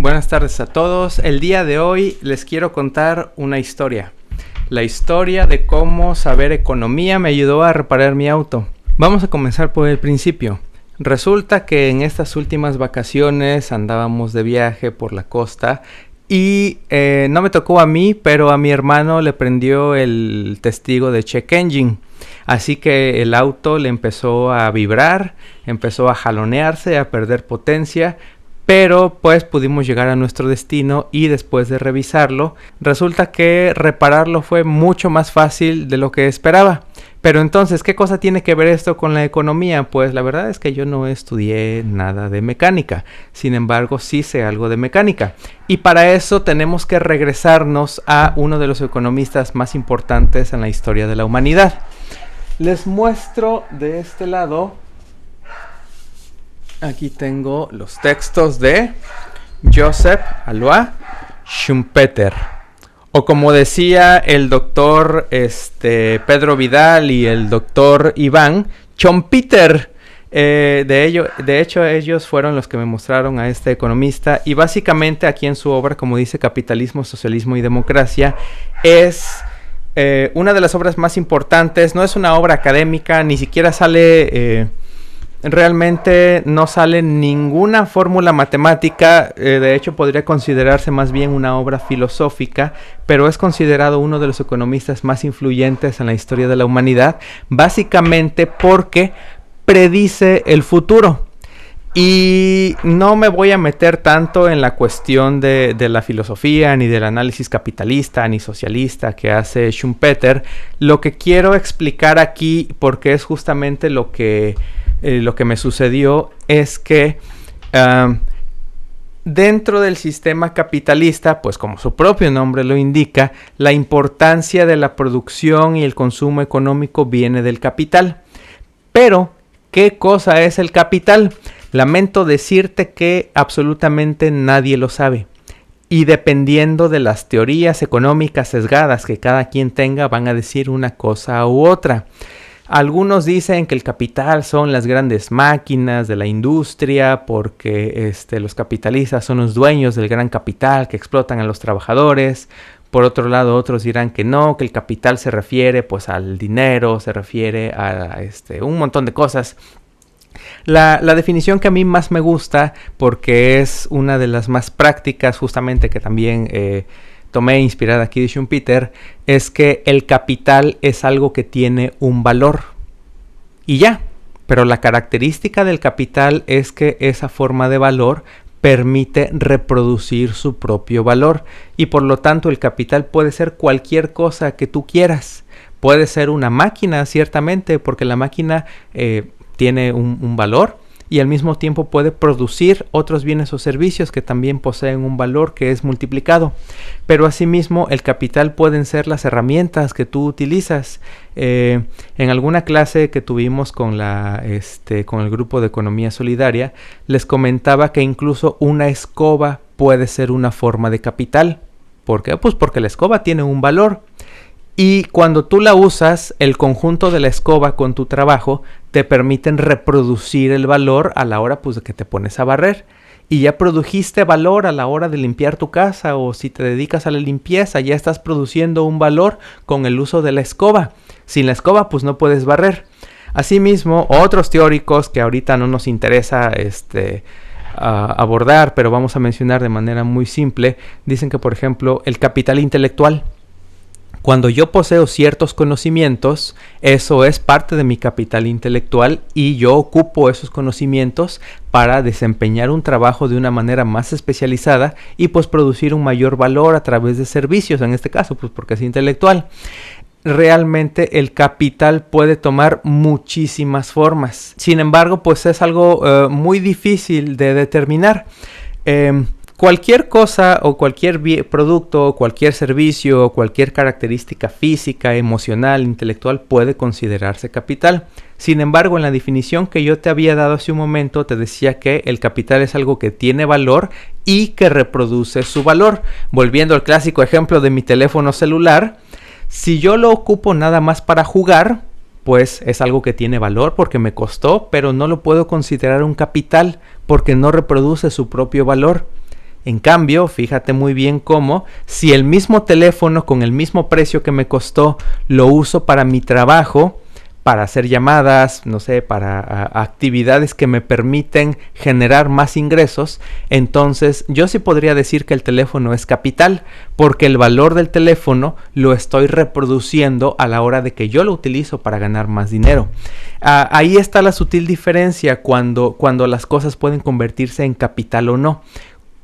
Buenas tardes a todos. El día de hoy les quiero contar una historia. La historia de cómo saber economía me ayudó a reparar mi auto. Vamos a comenzar por el principio. Resulta que en estas últimas vacaciones andábamos de viaje por la costa y no me tocó a mí, pero a mi hermano le prendió el testigo de check engine. Así que el auto le empezó a vibrar, empezó a jalonearse, a perder potencia. Pero pues pudimos llegar a nuestro destino y después de revisarlo, resulta que repararlo fue mucho más fácil de lo que esperaba. Pero entonces, ¿qué cosa tiene que ver esto con la economía? Pues la verdad es que yo no estudié nada de mecánica. Sin embargo, sí sé algo de mecánica. Y para eso tenemos que regresarnos a uno de los economistas más importantes en la historia de la humanidad. Les muestro de este lado. Aquí tengo los textos de Joseph Alois Schumpeter. O como decía el doctor Pedro Vidal y el doctor Iván, Schumpeter. De hecho, ellos fueron los que me mostraron a este economista. Y básicamente aquí en su obra, como dice Capitalismo, Socialismo y Democracia, es una de las obras más importantes. No es una obra académica, ni siquiera sale... Realmente no sale ninguna fórmula matemática, de hecho podría considerarse más bien una obra filosófica, pero es considerado uno de los economistas más influyentes en la historia de la humanidad, básicamente porque predice el futuro. Y no me voy a meter tanto en la cuestión de la filosofía, ni del análisis capitalista, ni socialista que hace Schumpeter. Lo que quiero explicar aquí, porque es justamente lo que me sucedió, es que dentro del sistema capitalista, pues como su propio nombre lo indica, la importancia de la producción y el consumo económico viene del capital. Pero, ¿qué cosa es el capital? Lamento decirte que absolutamente nadie lo sabe. Y dependiendo de las teorías económicas sesgadas que cada quien tenga, van a decir una cosa u otra. Algunos dicen que el capital son las grandes máquinas de la industria porque los capitalistas son los dueños del gran capital que explotan a los trabajadores. Por otro lado, otros dirán que no, que el capital se refiere pues al dinero, se refiere a un montón de cosas. La definición que a mí más me gusta, porque es una de las más prácticas, justamente que también tomé inspirada aquí de Schumpeter, es que el capital es algo que tiene un valor. Y ya, pero la característica del capital es que esa forma de valor permite reproducir su propio valor. Y por lo tanto el capital puede ser cualquier cosa que tú quieras. Puede ser una máquina, ciertamente, porque la máquina tiene un valor y al mismo tiempo puede producir otros bienes o servicios que también poseen un valor que es multiplicado. Pero asimismo el capital pueden ser las herramientas que tú utilizas. En alguna clase que tuvimos con el grupo de Economía Solidaria, les comentaba que incluso una escoba puede ser una forma de capital. ¿Por qué? Pues porque la escoba tiene un valor. Y cuando tú la usas, el conjunto de la escoba con tu trabajo te permiten reproducir el valor a la hora pues, de que te pones a barrer. Y ya produjiste valor a la hora de limpiar tu casa, o si te dedicas a la limpieza, ya estás produciendo un valor con el uso de la escoba. Sin la escoba pues no puedes barrer. Asimismo, otros teóricos que ahorita no nos interesa abordar, pero vamos a mencionar de manera muy simple, dicen que por ejemplo el capital intelectual. Cuando yo poseo ciertos conocimientos, eso es parte de mi capital intelectual y yo ocupo esos conocimientos para desempeñar un trabajo de una manera más especializada y pues producir un mayor valor a través de servicios, en este caso pues porque es intelectual. Realmente el capital puede tomar muchísimas formas. Sin embargo, pues es algo muy difícil de determinar. Cualquier cosa o cualquier producto, cualquier servicio, cualquier característica física, emocional, intelectual puede considerarse capital. Sin embargo, en la definición que yo te había dado hace un momento, te decía que el capital es algo que tiene valor y que reproduce su valor. Volviendo al clásico ejemplo de mi teléfono celular, si yo lo ocupo nada más para jugar, pues es algo que tiene valor porque me costó, pero no lo puedo considerar un capital porque no reproduce su propio valor. En cambio, fíjate muy bien cómo si el mismo teléfono con el mismo precio que me costó lo uso para mi trabajo, para hacer llamadas, no sé, para actividades que me permiten generar más ingresos, entonces yo sí podría decir que el teléfono es capital, porque el valor del teléfono lo estoy reproduciendo a la hora de que yo lo utilizo para ganar más dinero. Ahí está la sutil diferencia cuando las cosas pueden convertirse en capital o no,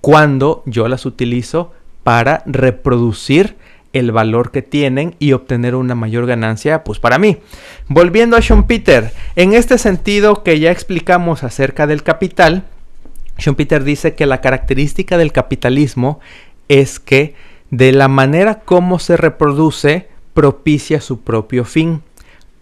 cuando yo las utilizo para reproducir el valor que tienen y obtener una mayor ganancia, pues para mí. Volviendo a Schumpeter, en este sentido que ya explicamos acerca del capital, Schumpeter dice que la característica del capitalismo es que de la manera como se reproduce propicia su propio fin,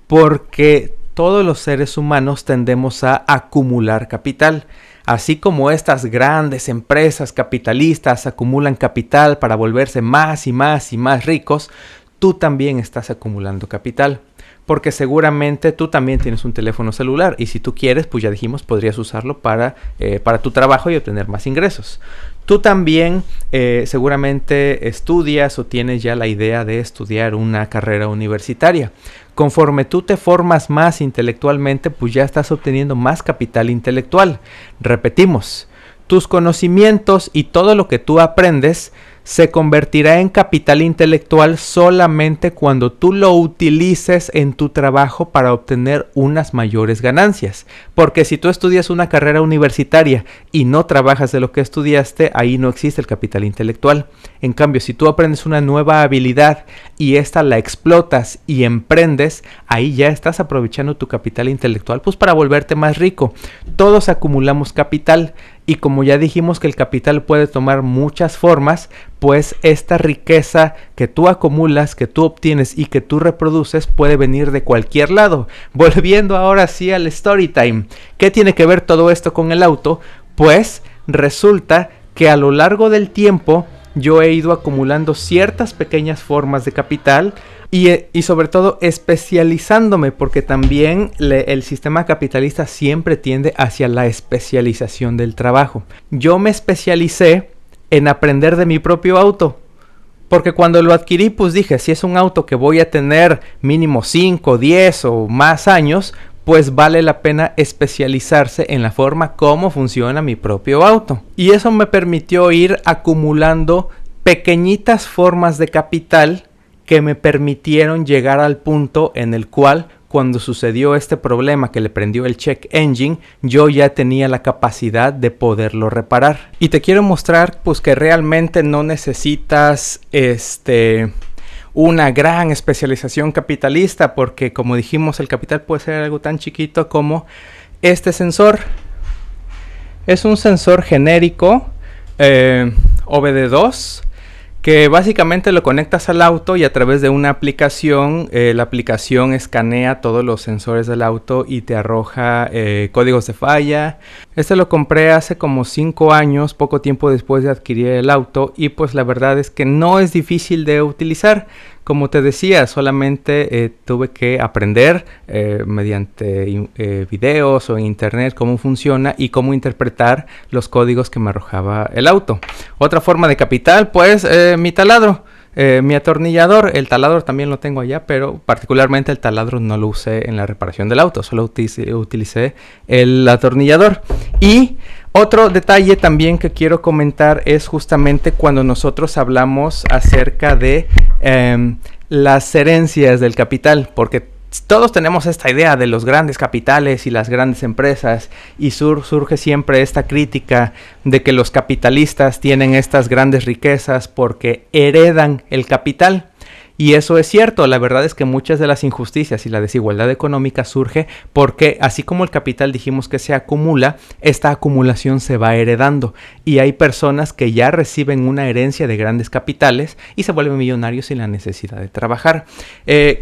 porque todos los seres humanos tendemos a acumular capital. Así como estas grandes empresas capitalistas acumulan capital para volverse más y más y más ricos, tú también estás acumulando capital. Porque seguramente tú también tienes un teléfono celular y si tú quieres, pues ya dijimos, podrías usarlo para tu trabajo y obtener más ingresos. Tú también seguramente estudias o tienes ya la idea de estudiar una carrera universitaria. Conforme tú te formas más intelectualmente, pues ya estás obteniendo más capital intelectual. Repetimos, tus conocimientos y todo lo que tú aprendes se convertirá en capital intelectual solamente cuando tú lo utilices en tu trabajo para obtener unas mayores ganancias. Porque si tú estudias una carrera universitaria y no trabajas de lo que estudiaste, ahí no existe el capital intelectual. En cambio, si tú aprendes una nueva habilidad y esta la explotas y emprendes, ahí ya estás aprovechando tu capital intelectual pues para volverte más rico. Todos acumulamos capital. Y como ya dijimos que el capital puede tomar muchas formas, pues esta riqueza que tú acumulas, que tú obtienes y que tú reproduces puede venir de cualquier lado. Volviendo ahora sí al story time. ¿Qué tiene que ver todo esto con el auto? Pues resulta que a lo largo del tiempo yo he ido acumulando ciertas pequeñas formas de capital y sobre todo especializándome, porque también el sistema capitalista siempre tiende hacia la especialización del trabajo. Yo me especialicé en aprender de mi propio auto, porque cuando lo adquirí pues dije, si es un auto que voy a tener mínimo 5, 10 o más años, pues vale la pena especializarse en la forma como funciona mi propio auto. Y eso me permitió ir acumulando pequeñitas formas de capital que me permitieron llegar al punto en el cual cuando sucedió este problema que le prendió el check engine, yo ya tenía la capacidad de poderlo reparar. Y te quiero mostrar pues que realmente no necesitas una gran especialización capitalista, porque como dijimos, el capital puede ser algo tan chiquito como este sensor. Es un sensor genérico OBD2 que básicamente lo conectas al auto y a través de una aplicación, la aplicación escanea todos los sensores del auto y te arroja códigos de falla. Este lo compré hace como 5 años, poco tiempo después de adquirir el auto, y pues la verdad es que no es difícil de utilizar. Como te decía, solamente tuve que aprender mediante videos o en internet cómo funciona y cómo interpretar los códigos que me arrojaba el auto. Otra forma de capital, pues mi taladro, mi atornillador. El taladro también lo tengo allá, pero particularmente el taladro no lo usé en la reparación del auto, solo utilicé el atornillador. Y otro detalle también que quiero comentar es justamente cuando nosotros hablamos acerca de las herencias del capital, porque todos tenemos esta idea de los grandes capitales y las grandes empresas y surge siempre esta crítica de que los capitalistas tienen estas grandes riquezas porque heredan el capital. Y eso es cierto, la verdad es que muchas de las injusticias y la desigualdad económica surge porque así como el capital dijimos que se acumula, esta acumulación se va heredando y hay personas que ya reciben una herencia de grandes capitales y se vuelven millonarios sin la necesidad de trabajar.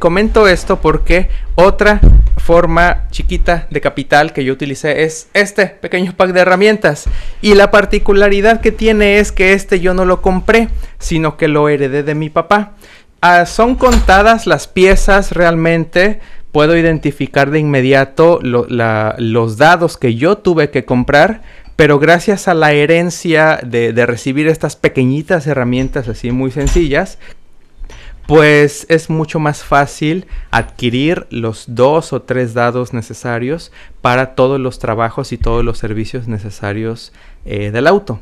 Comento esto porque otra forma chiquita de capital que yo utilicé es este pequeño pack de herramientas, y la particularidad que tiene es que yo no lo compré, sino que lo heredé de mi papá. Son contadas las piezas realmente. Puedo identificar de inmediato los dados que yo tuve que comprar, Pero gracias a la herencia de recibir estas pequeñitas herramientas así muy sencillas, pues es mucho más fácil adquirir los 2 o 3 dados necesarios para todos los trabajos y todos los servicios necesarios del auto.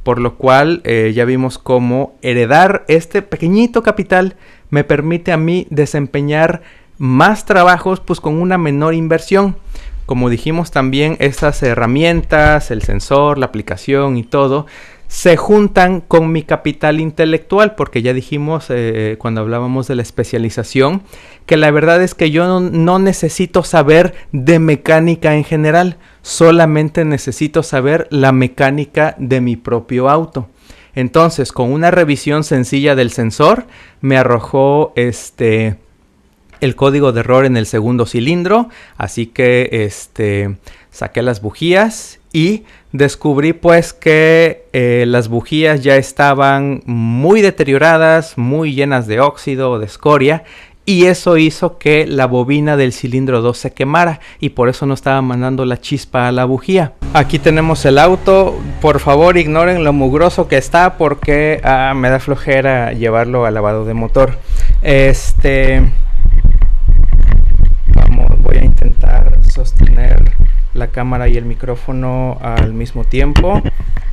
Por lo cual ya vimos cómo heredar este pequeñito capital me permite a mí desempeñar más trabajos pues con una menor inversión. Como dijimos también, estas herramientas, el sensor, la aplicación y todo se juntan con mi capital intelectual, porque ya dijimos cuando hablábamos de la especialización que la verdad es que yo no necesito saber de mecánica en general, solamente necesito saber la mecánica de mi propio auto. Entonces, con una revisión sencilla del sensor, me arrojó el código de error en el segundo cilindro, así que saqué las bujías y descubrí pues que las bujías ya estaban muy deterioradas, muy llenas de óxido o de escoria, y eso hizo que la bobina del cilindro 2 se quemara y por eso no estaba mandando la chispa a la bujía. Aquí tenemos el auto. Por favor, ignoren lo mugroso que está porque me da flojera llevarlo al lavado de motor. Voy a intentar sostener la cámara y el micrófono al mismo tiempo.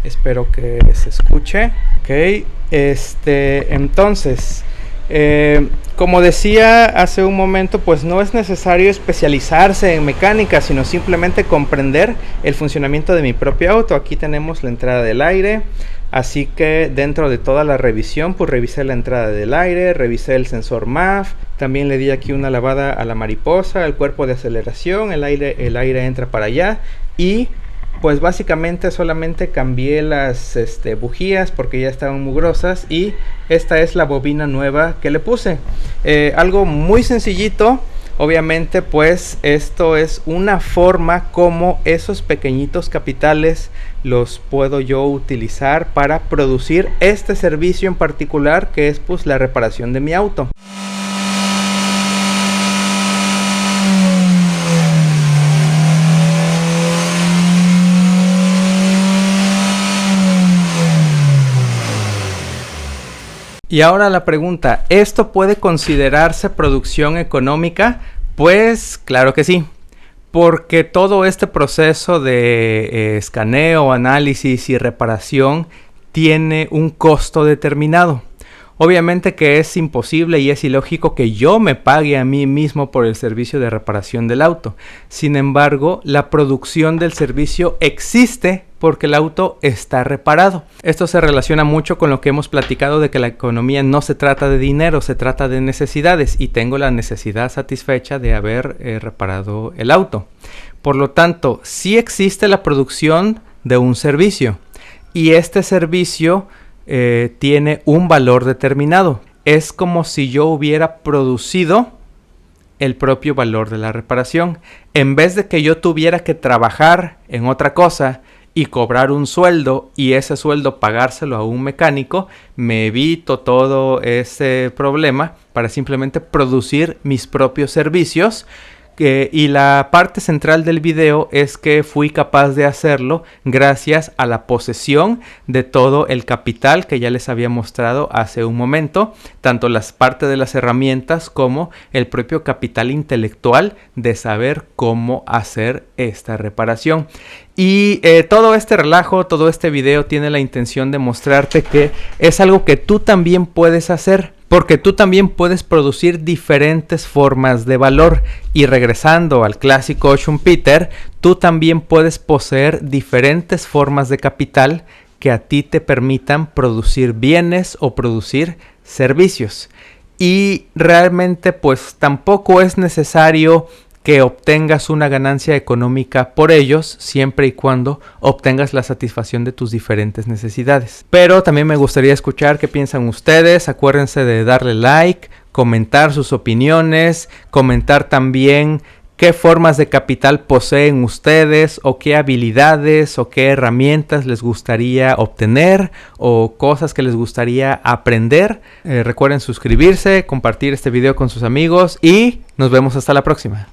Espero que se escuche. Ok, entonces, como decía hace un momento, pues no es necesario especializarse en mecánica, sino simplemente comprender el funcionamiento de mi propio auto. Aquí tenemos la entrada del aire. Así que dentro de toda la revisión, pues revisé la entrada del aire, revisé el sensor MAF, también le di aquí una lavada a la mariposa, el cuerpo de aceleración, el aire entra para allá y pues básicamente solamente cambié las bujías porque ya estaban mugrosas y esta es la bobina nueva que le puse. Algo muy sencillito. Obviamente pues esto es una forma como esos pequeñitos capitales los puedo yo utilizar para producir este servicio en particular, que es pues la reparación de mi auto. Y ahora la pregunta, ¿esto puede considerarse producción económica? Pues claro que sí, porque todo este proceso de escaneo, análisis y reparación tiene un costo determinado. Obviamente que es imposible y es ilógico que yo me pague a mí mismo por el servicio de reparación del auto. Sin embargo, la producción del servicio existe porque el auto está reparado. Esto se relaciona mucho con lo que hemos platicado de que la economía no se trata de dinero, se trata de necesidades, y tengo la necesidad satisfecha de haber reparado el auto. Por lo tanto, sí existe la producción de un servicio y este servicio tiene un valor determinado. Es como si yo hubiera producido el propio valor de la reparación. En vez de que yo tuviera que trabajar en otra cosa y cobrar un sueldo y ese sueldo pagárselo a un mecánico, me evito todo ese problema para simplemente producir mis propios servicios. Y la parte central del video es que fui capaz de hacerlo gracias a la posesión de todo el capital que ya les había mostrado hace un momento, tanto las partes de las herramientas como el propio capital intelectual de saber cómo hacer esta reparación. Y todo este relajo, todo este video tiene la intención de mostrarte que es algo que tú también puedes hacer, porque tú también puedes producir diferentes formas de valor. Y regresando al clásico Schumpeter, tú también puedes poseer diferentes formas de capital que a ti te permitan producir bienes o producir servicios. Y realmente pues tampoco es necesario que obtengas una ganancia económica por ellos, siempre y cuando obtengas la satisfacción de tus diferentes necesidades. Pero también me gustaría escuchar qué piensan ustedes. Acuérdense de darle like, comentar sus opiniones, comentar también qué formas de capital poseen ustedes, o qué habilidades o qué herramientas les gustaría obtener, o cosas que les gustaría aprender. Recuerden suscribirse, compartir este video con sus amigos y nos vemos hasta la próxima.